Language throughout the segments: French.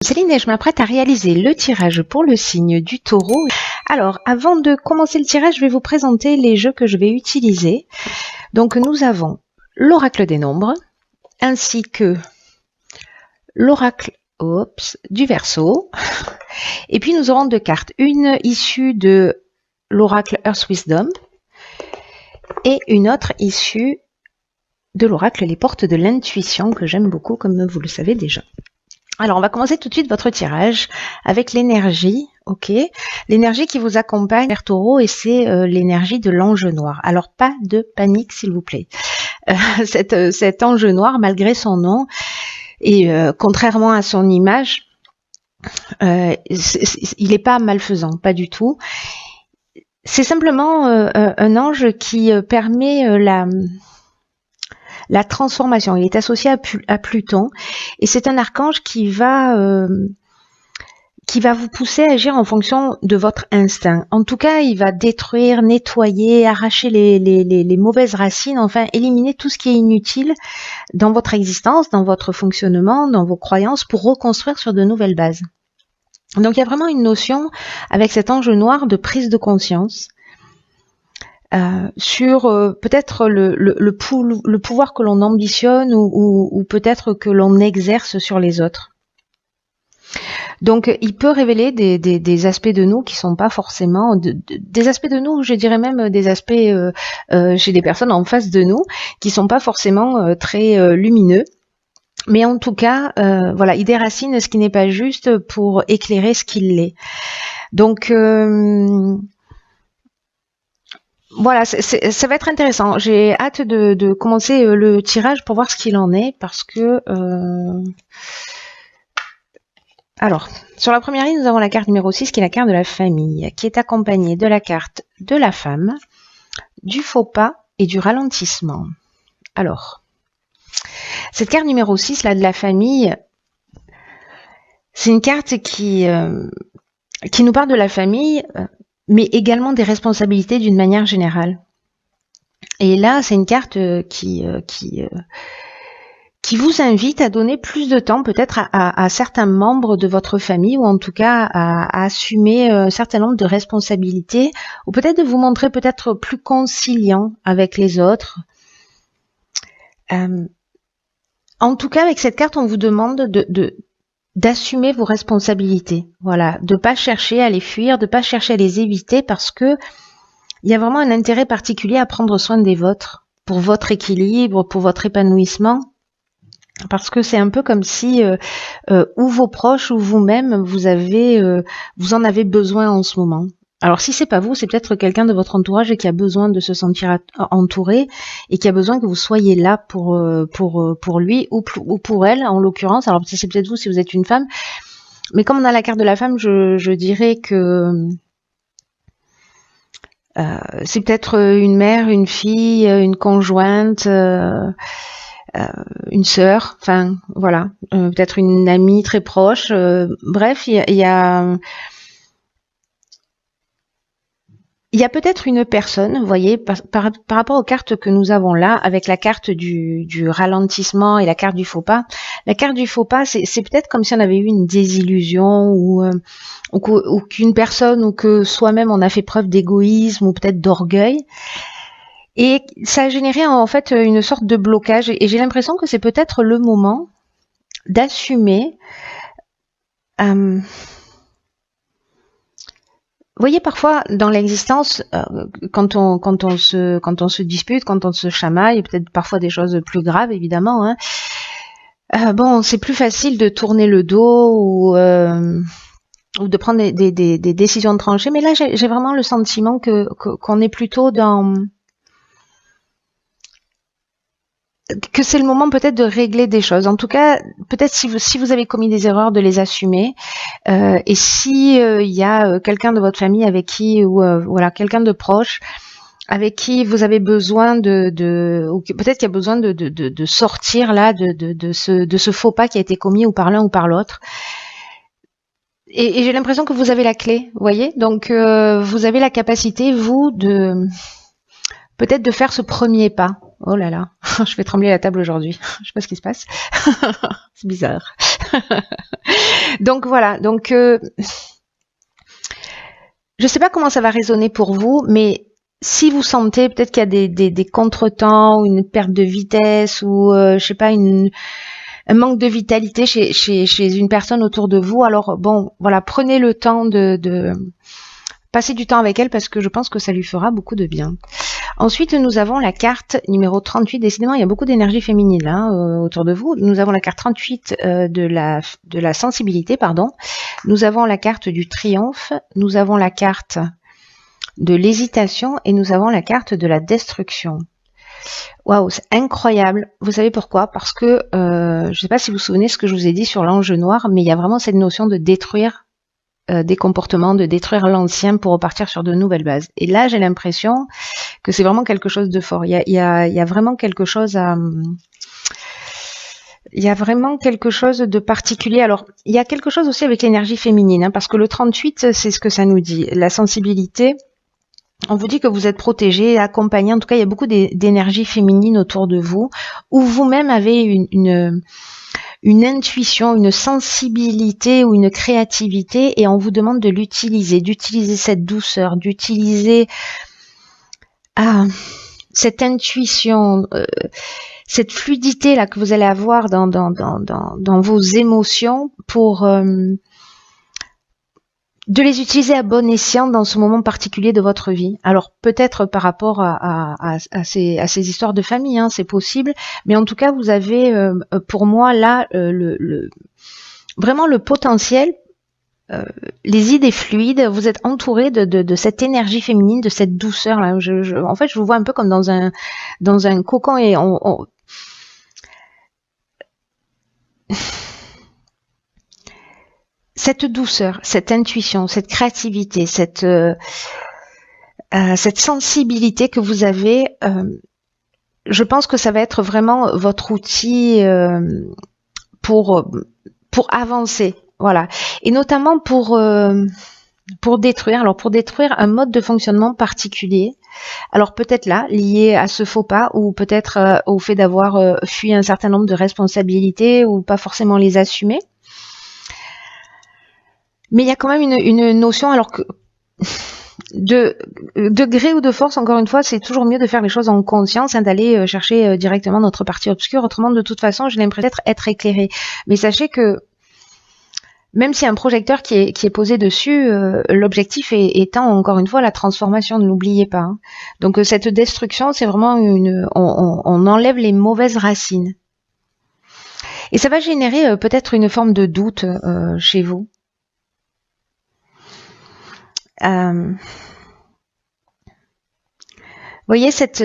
Céline et je m'apprête à réaliser le tirage pour le signe du Taureau. Alors, avant de commencer le tirage, je vais vous présenter les jeux que je vais utiliser. Donc, nous avons l'oracle des nombres, ainsi que l'oracle du Verseau. Et puis, nous aurons deux cartes. Une issue de l'oracle Earth Wisdom et une autre issue de l'oracle Les Portes de l'Intuition, que j'aime beaucoup, comme vous le savez déjà. Alors, on va commencer tout de suite votre tirage avec l'énergie, ok? L'énergie qui vous accompagne vers Taureau, et c'est l'énergie de l'ange noir. Alors, pas de panique, s'il vous plaît. Cet ange noir, malgré son nom, et contrairement à son image, il n'est pas malfaisant, pas du tout. C'est simplement un ange qui permet la transformation. Il est associé à Pluton et c'est un archange qui va vous pousser à agir en fonction de votre instinct. En tout cas, il va détruire, nettoyer, arracher les mauvaises racines, enfin éliminer tout ce qui est inutile dans votre existence, dans votre fonctionnement, dans vos croyances, pour reconstruire sur de nouvelles bases. Donc il y a vraiment une notion avec cet ange noir de prise de conscience. Sur peut-être le pouvoir que l'on ambitionne ou peut-être que l'on exerce sur les autres. Donc il peut révéler des aspects de nous qui sont pas forcément des aspects de nous, je dirais même des aspects chez des personnes en face de nous qui sont pas forcément très lumineux. Mais en tout cas, voilà, il déracine ce qui n'est pas juste pour éclairer ce qu'il l'est. Donc voilà, ça va être intéressant. J'ai hâte de commencer le tirage pour voir ce qu'il en est, parce que... Alors, sur la première ligne, nous avons la carte numéro 6, qui est la carte de la famille, qui est accompagnée de la carte de la femme, du faux pas et du ralentissement. Alors, cette carte numéro 6, là, de la famille, c'est une carte qui nous parle de la famille... mais également des responsabilités d'une manière générale. Et là, c'est une carte qui vous invite à donner plus de temps peut-être à certains membres de votre famille, ou en tout cas à assumer un certain nombre de responsabilités, ou peut-être de vous montrer peut-être plus conciliant avec les autres. En tout cas, avec cette carte, on vous demande d'assumer vos responsabilités, voilà, de pas chercher à les fuir, de pas chercher à les éviter, parce que il y a vraiment un intérêt particulier à prendre soin des vôtres, pour votre équilibre, pour votre épanouissement, parce que c'est un peu comme si ou vos proches ou vous-même vous en avez besoin en ce moment. Alors si c'est pas vous, c'est peut-être quelqu'un de votre entourage qui a besoin de se sentir entouré et qui a besoin que vous soyez là pour lui ou pour elle en l'occurrence. Alors c'est peut-être vous si vous êtes une femme, mais comme on a la carte de la femme, je dirais que c'est peut-être une mère, une fille, une conjointe, une sœur, enfin voilà, peut-être une amie très proche. Bref, il y a peut-être une personne, vous voyez, par rapport aux cartes que nous avons là, avec la carte du ralentissement et la carte du faux pas. La carte du faux pas, c'est peut-être comme si on avait eu une désillusion ou qu'une personne ou que soi-même on a fait preuve d'égoïsme ou peut-être d'orgueil. Et ça a généré en fait une sorte de blocage. Et j'ai l'impression que c'est peut-être le moment d'assumer... Vous voyez, parfois dans l'existence, quand on se dispute, quand on se chamaille, peut-être parfois des choses plus graves évidemment, hein, bon, c'est plus facile de tourner le dos ou de prendre des décisions tranchées. Mais là, j'ai vraiment le sentiment qu'on est plutôt dans... que c'est le moment peut-être de régler des choses. En tout cas, peut-être si vous avez commis des erreurs, de les assumer. Et si il y a quelqu'un de votre famille avec qui, ou voilà, quelqu'un de proche avec qui vous avez besoin ou peut-être qu'il y a besoin de sortir là de ce faux pas qui a été commis ou par l'un ou par l'autre. Et j'ai l'impression que vous avez la clé, vous voyez. Donc vous avez la capacité, vous, peut-être de faire ce premier pas. Oh là là, je fais trembler la table aujourd'hui. Je sais pas ce qui se passe. C'est bizarre. Donc voilà, donc je sais pas comment ça va résonner pour vous, mais si vous sentez peut-être qu'il y a des contretemps ou une perte de vitesse ou je sais pas un manque de vitalité chez une personne autour de vous, alors bon, voilà, prenez le temps de passer du temps avec elle parce que je pense que ça lui fera beaucoup de bien. Ensuite, nous avons la carte numéro 38. Décidément, il y a beaucoup d'énergie féminine là, autour de vous. Nous avons la carte 38 de la sensibilité, pardon. Nous avons la carte du triomphe. Nous avons la carte de l'hésitation et nous avons la carte de la destruction. Waouh, c'est incroyable. Vous savez pourquoi? Parce que je ne sais pas si vous vous souvenez ce que je vous ai dit sur l'ange noir, mais il y a vraiment cette notion de détruire des comportements, de détruire l'ancien pour repartir sur de nouvelles bases. Et là, j'ai l'impression que c'est vraiment quelque chose de fort. Il y a vraiment quelque chose à... Il y a vraiment quelque chose de particulier. Alors, il y a quelque chose aussi avec l'énergie féminine, hein, parce que le 38, c'est ce que ça nous dit. La sensibilité, on vous dit que vous êtes protégé, accompagné. En tout cas, il y a beaucoup d'énergie féminine autour de vous, où vous-même avez une intuition, une sensibilité ou une créativité, et on vous demande de l'utiliser, d'utiliser cette douceur, d'utiliser cette intuition, cette fluidité là que vous allez avoir dans vos émotions pour de les utiliser à bon escient dans ce moment particulier de votre vie. Alors peut-être par rapport à ces histoires de famille, hein, c'est possible, mais en tout cas vous avez pour moi là vraiment le potentiel, les idées fluides, vous êtes entouré de cette énergie féminine, de cette douceur là. En fait, je vous vois un peu comme dans un cocon et cette douceur, cette intuition, cette créativité, cette sensibilité que vous avez, je pense que ça va être vraiment votre outil pour avancer, voilà, et notamment pour détruire. Alors pour détruire un mode de fonctionnement particulier. Alors peut-être là, lié à ce faux pas, ou peut-être au fait d'avoir fui un certain nombre de responsabilités ou pas forcément les assumer. Mais il y a quand même une notion, alors que de gré ou de force, encore une fois, c'est toujours mieux de faire les choses en conscience, hein, d'aller chercher directement notre partie obscure. Autrement, de toute façon, j'ai l'impression d'être éclairé. Mais sachez que même s'il y a un projecteur qui est posé dessus, l'objectif étant encore une fois la transformation, ne l'oubliez pas. Hein. Donc cette destruction, c'est vraiment on enlève les mauvaises racines. Et ça va générer peut-être une forme de doute chez vous. Vous voyez cette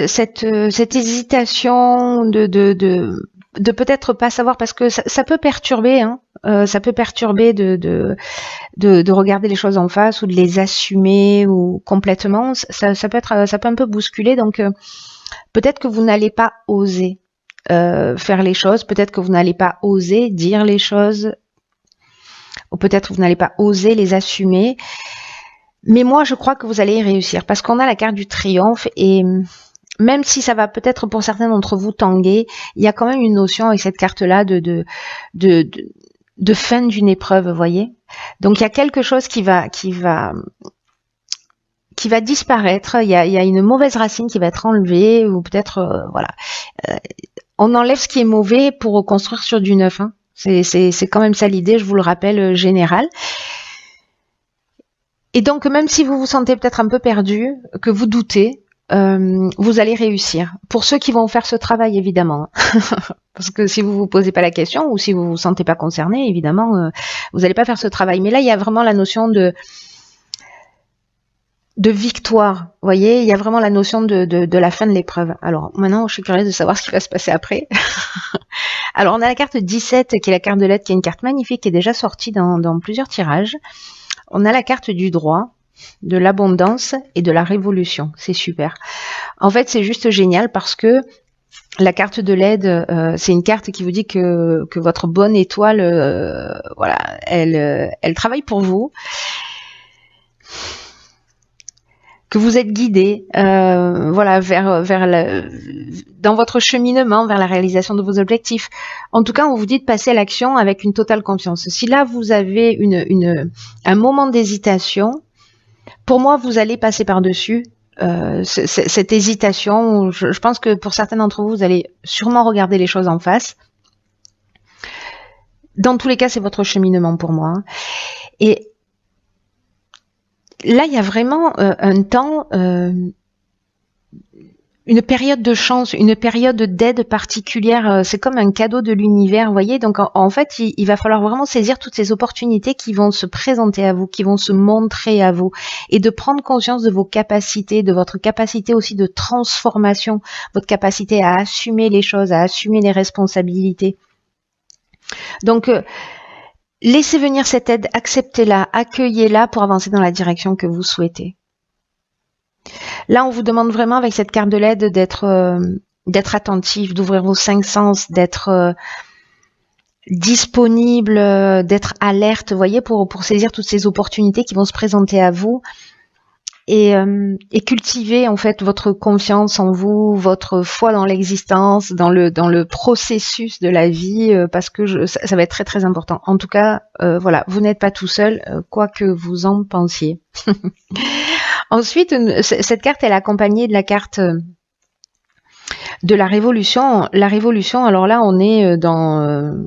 hésitation de peut-être pas savoir, parce que ça peut perturber, hein, ça peut perturber de regarder les choses en face ou de les assumer ou complètement. Ça peut un peu bousculer. Donc peut-être que vous n'allez pas oser faire les choses, peut-être que vous n'allez pas oser dire les choses, ou peut-être que vous n'allez pas oser les assumer. Mais moi, je crois que vous allez y réussir, parce qu'on a la carte du triomphe, et même si ça va peut-être pour certains d'entre vous tanguer, il y a quand même une notion avec cette carte-là de fin d'une épreuve, vous voyez. Donc il y a quelque chose qui va disparaître. Il y a une mauvaise racine qui va être enlevée, ou peut-être voilà. On enlève ce qui est mauvais pour reconstruire sur du neuf. Hein. C'est quand même ça l'idée, je vous le rappelle, générale. Et donc, même si vous vous sentez peut-être un peu perdu, que vous doutez, vous allez réussir. Pour ceux qui vont faire ce travail, évidemment. Parce que si vous vous posez pas la question, ou si vous vous sentez pas concerné, évidemment, vous n'allez pas faire ce travail. Mais là, il y a vraiment la notion de victoire. Vous voyez, il y a vraiment la notion de la fin de l'épreuve. Alors, maintenant, je suis curieuse de savoir ce qui va se passer après. Alors, on a la carte 17, qui est la carte de l'aide, qui est une carte magnifique, qui est déjà sortie dans plusieurs tirages. On a la carte du droit, de l'abondance et de la révolution. C'est super. En fait, c'est juste génial parce que la carte de l'aide, c'est une carte qui vous dit que votre bonne étoile, voilà, elle travaille pour vous. que vous êtes guidé, voilà, dans votre cheminement vers la réalisation de vos objectifs. En tout cas, on vous dit de passer à l'action avec une totale confiance. Si là vous avez un moment d'hésitation, pour moi, vous allez passer par-dessus cette hésitation. Je pense que pour certains d'entre vous, vous allez sûrement regarder les choses en face. Dans tous les cas, c'est votre cheminement pour moi. Et là, il y a vraiment un temps, une période de chance, une période d'aide particulière. C'est comme un cadeau de l'univers, vous voyez. Donc, en fait, il va falloir vraiment saisir toutes ces opportunités qui vont se présenter à vous, qui vont se montrer à vous, et de prendre conscience de vos capacités, de votre capacité aussi de transformation, votre capacité à assumer les choses, à assumer les responsabilités. Donc, laissez venir cette aide, acceptez-la, accueillez-la pour avancer dans la direction que vous souhaitez. Là, on vous demande vraiment avec cette carte de l'aide d'être attentif, d'ouvrir vos 5 sens, d'être disponible, d'être alerte, vous voyez, pour saisir toutes ces opportunités qui vont se présenter à vous. Et cultiver en fait votre confiance en vous, votre foi dans l'existence, dans le processus de la vie, parce que ça va être très très important. En tout cas, voilà, vous n'êtes pas tout seul, quoi que vous en pensiez. Ensuite, cette carte elle est accompagnée de la carte de la révolution. La révolution, alors là, on est dans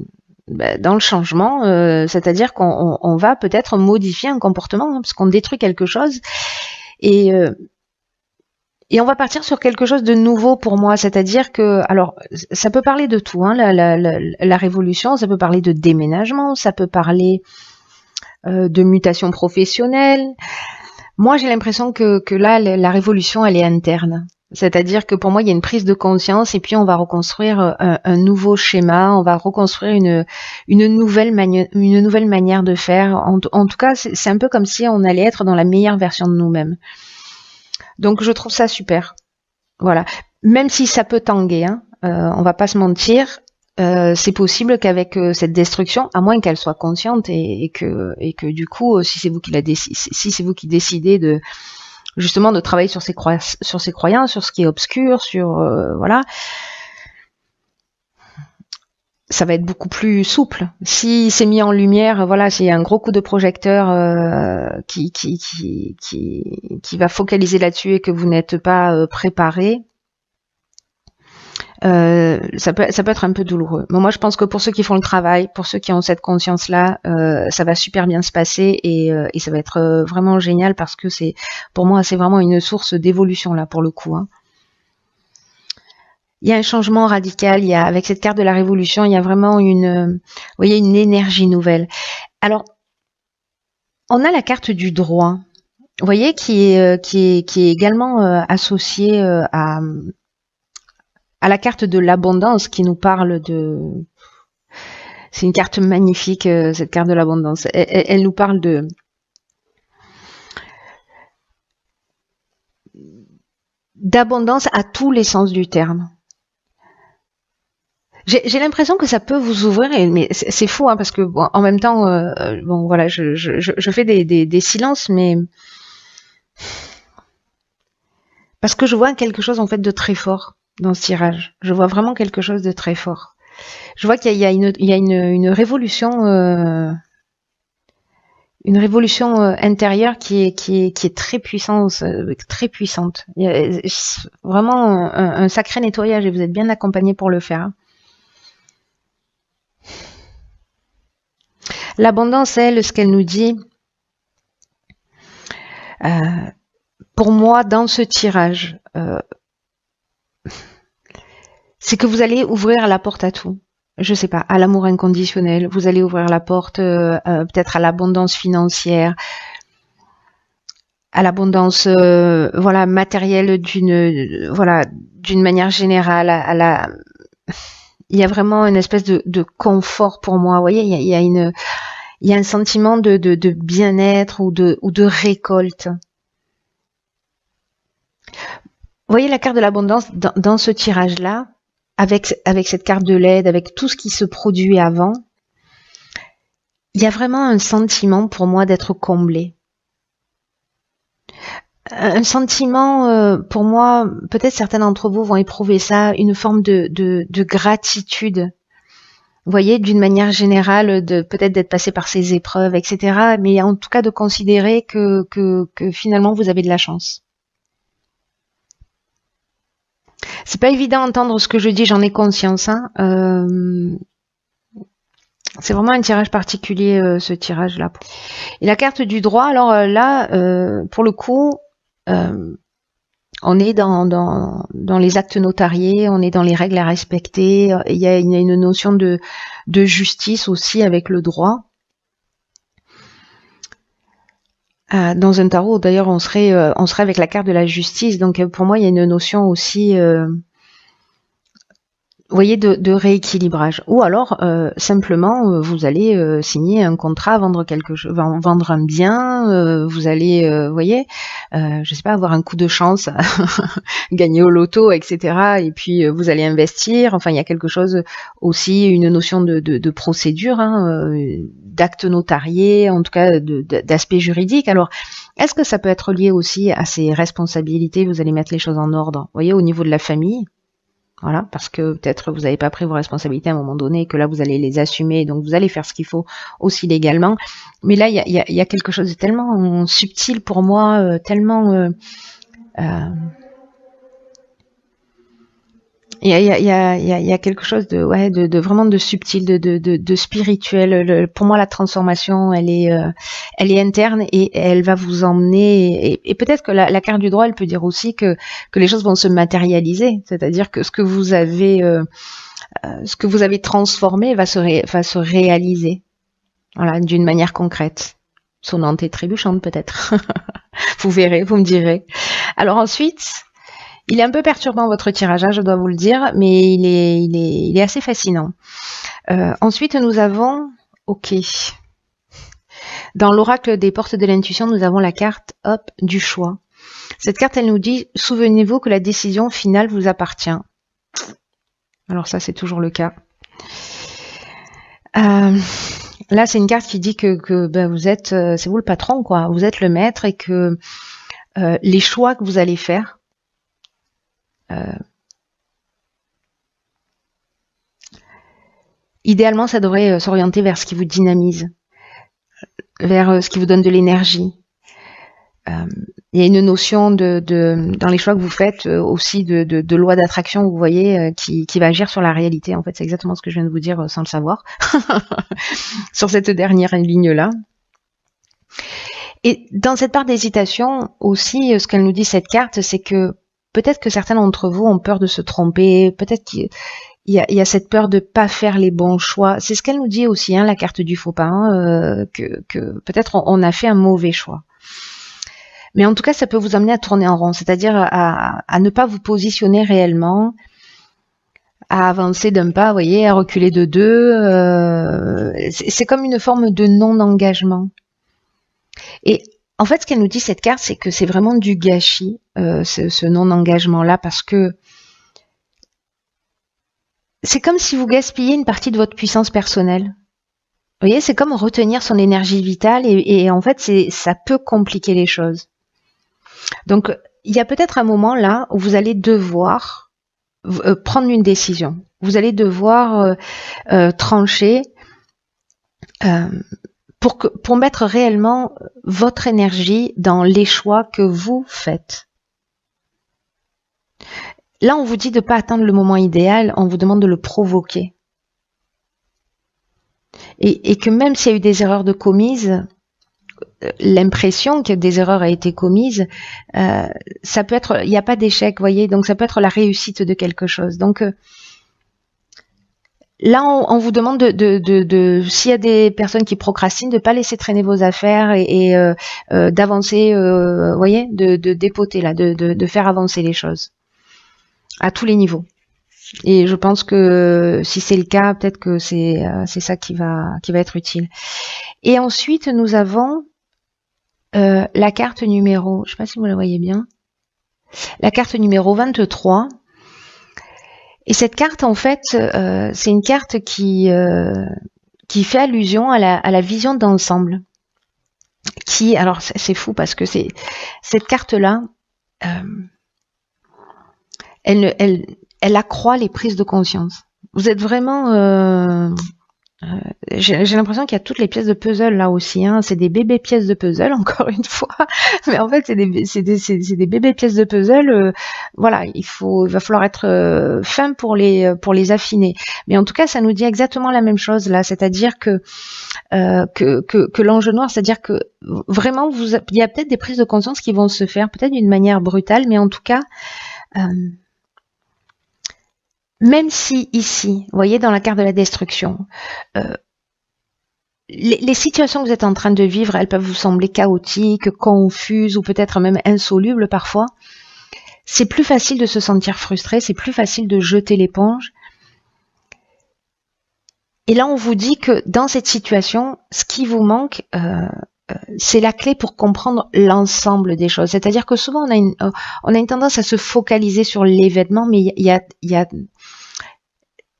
le changement, c'est-à-dire qu'on va peut-être modifier un comportement, hein, parce qu'on détruit quelque chose. Et on va partir sur quelque chose de nouveau pour moi, c'est-à-dire que, alors, ça peut parler de tout, hein, la révolution, ça peut parler de déménagement, ça peut parler de mutation professionnelle. Moi, j'ai l'impression que là, la révolution, elle est interne. C'est-à-dire que pour moi, il y a une prise de conscience et puis on va reconstruire un nouveau schéma, on va reconstruire une nouvelle manière de faire. En tout cas, c'est un peu comme si on allait être dans la meilleure version de nous-mêmes. Donc, je trouve ça super. Voilà. Même si ça peut tanguer, hein, on va pas se mentir, c'est possible qu'avec cette destruction, à moins qu'elle soit consciente et que du coup, si c'est vous qui décidez de justement de travailler sur ses croyances, sur ce qui est obscur, voilà, ça va être beaucoup plus souple. Si c'est mis en lumière, voilà, s'il y a un gros coup de projecteur qui va focaliser là-dessus et que vous n'êtes pas préparé, ça peut être un peu douloureux. Mais moi, je pense que pour ceux qui font le travail, pour ceux qui ont cette conscience-là, ça va super bien se passer et ça va être vraiment génial parce que pour moi, c'est vraiment une source d'évolution là pour le coup. Hein. Il y a un changement radical. Avec cette carte de la révolution, il y a vraiment une énergie nouvelle. Alors, on a la carte du droit, vous voyez, qui est également associée à la carte de l'abondance qui nous parle de... C'est une carte magnifique, cette carte de l'abondance. Elle nous parle d'abondance à tous les sens du terme. J'ai l'impression que ça peut vous ouvrir, mais c'est fou, hein, parce que bon, en même temps, bon voilà, je fais des silences, mais parce que je vois quelque chose en fait de très fort dans ce tirage. Je vois vraiment quelque chose de très fort. Je vois qu'il y a une révolution, intérieure qui est très puissante, très puissante. Il y a vraiment un sacré nettoyage et vous êtes bien accompagné pour le faire. L'abondance, elle, ce qu'elle nous dit, pour moi, dans ce tirage, c'est que vous allez ouvrir la porte à tout. Je sais pas, à l'amour inconditionnel. Vous allez ouvrir la porte peut-être à l'abondance financière, à l'abondance voilà matérielle d'une manière générale. Il y a vraiment une espèce de confort pour moi. Vous voyez, il y a un sentiment de bien-être ou de récolte. Vous voyez la carte de l'abondance dans ce tirage-là, avec cette carte de l'aide, avec tout ce qui se produit avant, il y a vraiment un sentiment pour moi d'être comblé. un sentiment, pour moi, peut-être certains d'entre vous vont éprouver ça, une forme de gratitude. Vous voyez, d'une manière générale, peut-être d'être passé par ces épreuves, etc. Mais en tout cas de considérer que finalement vous avez de la chance. C'est pas évident d'entendre ce que je dis, j'en ai conscience. Hein. C'est vraiment un tirage particulier, ce tirage-là. Et la carte du droit, alors là, pour le coup, on est dans les actes notariés, on est dans les règles à respecter. Il y a une notion de justice aussi avec le droit. Dans un tarot, d'ailleurs, on serait avec la carte de la justice. Donc, pour moi, il y a une notion aussi, vous voyez, de rééquilibrage. Ou alors, simplement, vous allez signer un contrat, vendre quelque chose, vendre un bien. Vous allez, vous voyez, je sais pas, avoir un coup de chance, gagner au loto, etc. Et puis, vous allez investir. Enfin, il y a quelque chose aussi, une notion de procédure, hein, d'acte notarié, en tout cas d'aspect juridique. Alors, est-ce que ça peut être lié aussi à ces responsabilités? Vous allez mettre les choses en ordre, vous voyez, au niveau de la famille. Voilà, parce que peut-être vous n'avez pas pris vos responsabilités à un moment donné, que là vous allez les assumer, donc vous allez faire ce qu'il faut aussi légalement. Mais là, il y a quelque chose de tellement subtil pour moi, tellement... il y a quelque chose de vraiment de subtil, de spirituel. Pour moi, la transformation, elle est interne et elle va vous emmener. Et peut-être que la carte du droit, elle peut dire aussi que les choses vont se matérialiser, c'est-à-dire que ce que vous avez transformé va se réaliser, voilà, d'une manière concrète, sonnante et trébuchante peut-être. Vous verrez, vous me direz. Alors ensuite. Il est un peu perturbant votre tirage, je dois vous le dire, mais il est assez fascinant. Ensuite, nous avons, ok, dans l'oracle des portes de l'intuition, nous avons la carte, hop, du choix. Cette carte, elle nous dit, souvenez-vous que la décision finale vous appartient. Alors ça, c'est toujours le cas. Là, c'est une carte qui dit que ben, vous êtes, c'est vous le patron, quoi. Vous êtes le maître et que les choix que vous allez faire, idéalement, ça devrait s'orienter vers ce qui vous dynamise, vers ce qui vous donne de l'énergie. Il y a une notion dans les choix que vous faites aussi de loi d'attraction, vous voyez, qui va agir sur la réalité. En fait, c'est exactement ce que je viens de vous dire sans le savoir, sur cette dernière ligne-là. Et dans cette part d'hésitation aussi, ce qu'elle nous dit, cette carte, c'est que peut-être que certains d'entre vous ont peur de se tromper, peut-être qu'il y a cette peur de pas faire les bons choix. C'est ce qu'elle nous dit aussi, hein, la carte du faux pas, hein, que peut-être on a fait un mauvais choix. Mais en tout cas, ça peut vous amener à tourner en rond, c'est-à-dire à ne pas vous positionner réellement, à avancer d'un pas, vous voyez, à reculer de deux. C'est comme une forme de non-engagement. Et en fait, ce qu'elle nous dit, cette carte, c'est que c'est vraiment du gâchis, ce non-engagement-là, parce que c'est comme si vous gaspillez une partie de votre puissance personnelle. Vous voyez, c'est comme retenir son énergie vitale et en fait, ça peut compliquer les choses. Donc, il y a peut-être un moment là où vous allez devoir prendre une décision. Vous allez devoir trancher pour mettre réellement votre énergie dans les choix que vous faites. Là, on vous dit de ne pas attendre le moment idéal, on vous demande de le provoquer. Et que même s'il y a eu des erreurs commises, l'impression que des erreurs a été commises, ça peut être, il n'y a pas d'échec, voyez, donc ça peut être la réussite de quelque chose. Donc là, on vous demande s'il y a des personnes qui procrastinent, de ne pas laisser traîner vos affaires et d'avancer, voyez, de dépoter là, de faire avancer les choses à tous les niveaux. Et je pense que si c'est le cas, peut-être que c'est ça qui va être utile. Et ensuite, nous avons la carte numéro, je ne sais pas si vous la voyez bien, la carte numéro 23. Et cette carte, en fait, c'est une carte qui fait allusion à la vision d'ensemble. qui, alors c'est fou parce que cette carte-là, elle accroît les prises de conscience. Vous êtes vraiment... j'ai l'impression qu'il y a toutes les pièces de puzzle là aussi. Hein. C'est des bébés pièces de puzzle, encore une fois. Mais en fait, c'est des bébés pièces de puzzle. Voilà, il va falloir être fin pour les affiner. Mais en tout cas, ça nous dit exactement la même chose là. C'est-à-dire que l'enjeu noir, c'est-à-dire que vraiment, il y a peut-être des prises de conscience qui vont se faire, peut-être d'une manière brutale, mais en tout cas... même si ici, vous voyez dans la carte de la destruction, les situations que vous êtes en train de vivre, elles peuvent vous sembler chaotiques, confuses ou peut-être même insolubles parfois. C'est plus facile de se sentir frustré, c'est plus facile de jeter l'éponge. Et là, on vous dit que dans cette situation, ce qui vous manque, c'est la clé pour comprendre l'ensemble des choses. C'est-à-dire que souvent, on a une tendance à se focaliser sur l'événement, mais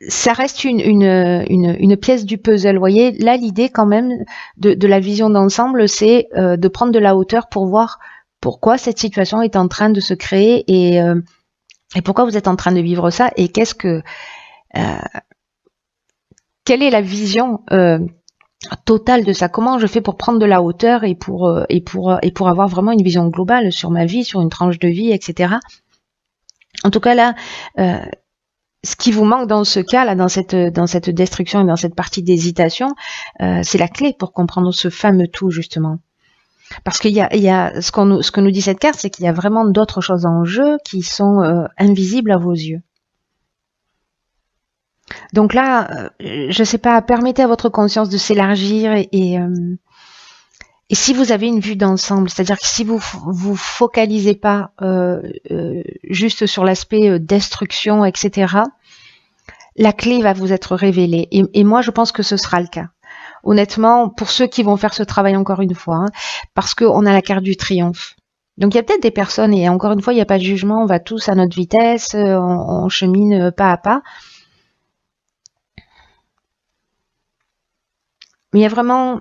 ça reste une pièce du puzzle. Vous voyez, là, l'idée quand même de la vision d'ensemble, c'est de prendre de la hauteur pour voir pourquoi cette situation est en train de se créer et pourquoi vous êtes en train de vivre ça et quelle est la vision totale de ça. Comment je fais pour prendre de la hauteur et pour avoir vraiment une vision globale sur ma vie, sur une tranche de vie, etc. En tout cas, là... ce qui vous manque dans ce cas, là, dans cette destruction et dans cette partie d'hésitation, c'est la clé pour comprendre ce fameux tout, justement. Parce qu'il y a ce que nous dit cette carte, c'est qu'il y a vraiment d'autres choses en jeu qui sont invisibles à vos yeux. Donc là, je sais pas, permettez à votre conscience de s'élargir et si vous avez une vue d'ensemble, c'est-à-dire que si vous focalisez pas juste sur l'aspect destruction, etc., la clé va vous être révélée. Et moi, je pense que ce sera le cas. Honnêtement, pour ceux qui vont faire ce travail encore une fois, hein, parce qu'on a la carte du triomphe. Donc il y a peut-être des personnes, et encore une fois, il n'y a pas de jugement, on va tous à notre vitesse, on chemine pas à pas. Mais il y a vraiment...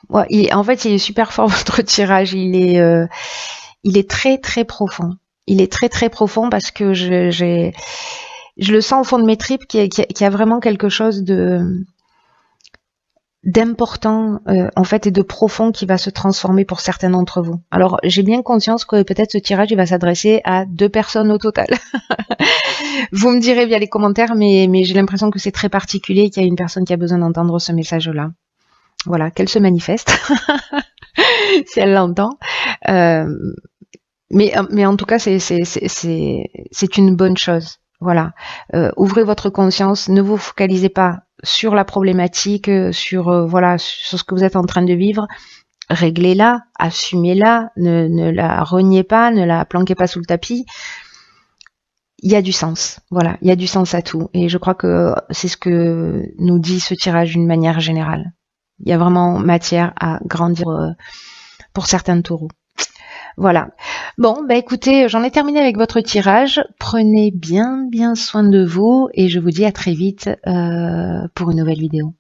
Ouais, en fait, il est super fort votre tirage. Il est très très profond. Il est très très profond parce que je le sens au fond de mes tripes qu'il y a vraiment quelque chose d'important en fait et de profond qui va se transformer pour certains d'entre vous. Alors j'ai bien conscience que peut-être ce tirage il va s'adresser à 2 personnes au total. Vous me direz via les commentaires, mais j'ai l'impression que c'est très particulier et qu'il y a une personne qui a besoin d'entendre ce message-là. Voilà, qu'elle se manifeste si elle l'entend. Mais en tout cas, c'est une bonne chose. Voilà, ouvrez votre conscience, ne vous focalisez pas sur la problématique, sur ce que vous êtes en train de vivre. Réglez-la, assumez-la, ne la reniez pas, ne la planquez pas sous le tapis. Il y a du sens, voilà, il y a du sens à tout. Et je crois que c'est ce que nous dit ce tirage d'une manière générale. Il y a vraiment matière à grandir pour certains taureaux. Voilà. Bon, bah écoutez, j'en ai terminé avec votre tirage. Prenez bien soin de vous et je vous dis à très vite pour une nouvelle vidéo.